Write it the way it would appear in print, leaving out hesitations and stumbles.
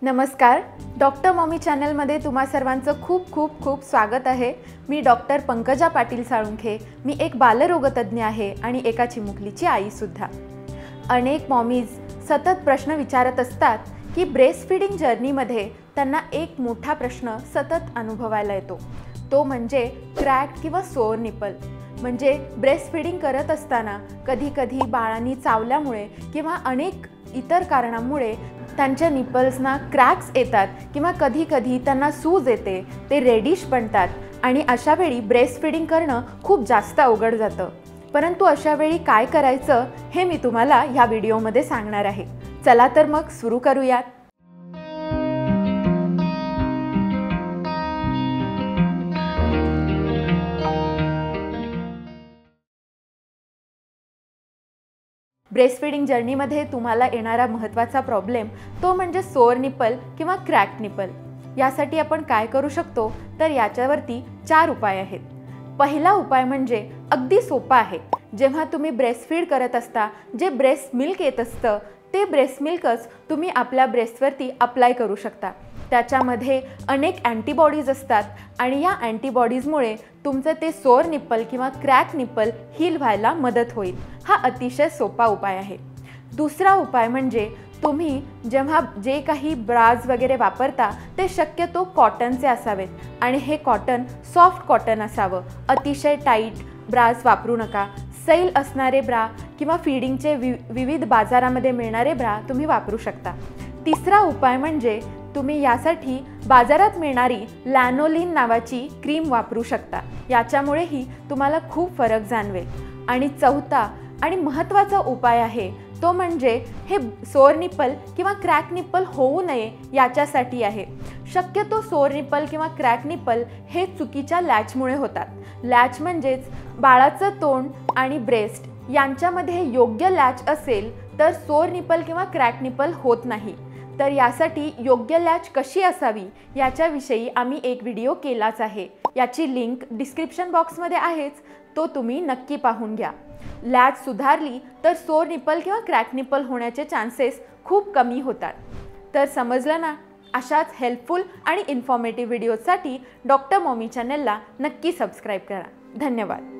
नमस्कार, doctor mommy चॅनलमध्ये तुम्हा सर्वांचं खूप खूप खूप स्वागत आहे। मी डॉक्टर पंकजा पाटील साळुंखे। मी एक बालरोगतज्ञ आहे आणि एका चिमुकलीची आई सुद्धा। अनेक मॉमीज सतत प्रश्न विचारत असतात की ब्रेस्ट फीडिंग जर्नीमध्ये त्यांना एक मोठा प्रश्न सतत अनुभवायला येतो, तो म्हणजे क्रॅक किंवा सोअर निपल। म्हणजे ब्रेस्ट फीडिंग करत असताना कधी-कधी बाळांनी चावल्यामुळे किंवा अनेक इतर कारणांमुळे त्यांच्या निपल्सना क्रॅक्स येतात किंवा कधी-कधी त्यांना सूज येते, ते रेडिश बनतात आणि अशा वेळी ब्रेस्ट फीडिंग करणं खूप जास्त अवघड जातं। परंतु अशा वेळी काय करायचं हे मी तुम्हाला ह्या व्हिडिओमध्ये सांगणार आहे। चला तर मग सुरू करूयात। ब्रेस्ट फीडिंग जर्नीमध्ये तुम्हाला येणारा महत्त्वाचा प्रॉब्लेम तो म्हणजे सोअर निपल किंवा क्रॅक निपल। यासाठी आपण काय करू शकतो तर याच्यावरती 4 उपाय आहेत। पहिला उपाय म्हणजे अगदी सोपा आहे। जेव्हा तुम्ही ब्रेस्ट फीड करत असता जे ब्रेस्ट मिल्क येत असतं ते ब्रेस्ट मिल्कच तुम्ही आपल्या ब्रेस्टवरती अप्लाय करू शकता। त्याच्यामध्ये अनेक अँटीबॉडीज असतात आणि या अँटीबॉडीजमुळे तुमचं ते सोअर निप्पल किंवा क्रॅक निप्पल हील व्हायला मदत होईल। हा अतिशय सोपा उपाय आहे। दुसरा उपाय म्हणजे तुम्ही जेव्हा जे काही ब्राज वगैरे वापरता ते शक्यतो कॉटनचे असावेत आणि हे कॉटन सॉफ्ट कॉटन असावं। अतिशय टाईट ब्राज वापरू नका। सैल असणारे ब्रा किंवा फीडिंगचे विविध बाजारामध्ये मिळणारे ब्रा तुम्ही वापरू शकता। तिसरा उपाय म्हणजे तुम्ही यासाठी बाजारात मिळणारी लॅनोलिन नावाची क्रीम वापरू शकता। याच्यामुळेही तुम्हाला खूप फरक जाणवेल। आणि चौथा आणि महत्त्वाचा उपाय आहे तो म्हणजे हे सोअर निप्पल किंवा क्रॅक निप्पल होऊ नये याच्यासाठी आहे। शक्यतो सोअर निप्पल किंवा क्रॅक निप्पल हे चुकीच्या लॅचमुळे होतात। लॅच म्हणजेच बाळाचं तोंड आणि ब्रेस्ट यांच्यामध्ये योग्य लॅच असेल तर सोअर निप्पल किंवा क्रॅक निप्पल होत नाही। तर यासाठी योग्य लॅच कशी असावी याच्याविषयी आम्ही एक व्हिडिओ केलाच आहे। याची लिंक डिस्क्रिप्शन बॉक्समध्ये आहेच, तो तुम्ही नक्की पाहून घ्या। लॅच सुधारली तर सोअर निप्पल किंवा क्रॅक निप्पल होण्याचे चान्सेस खूप कमी होतात। तर समजलं ना? अशाच हेल्पफुल आणि इन्फॉर्मेटिव्ह व्हिडिओसाठी डॉक्टर मॉमी चॅनलला नक्की सबस्क्राईब करा। धन्यवाद।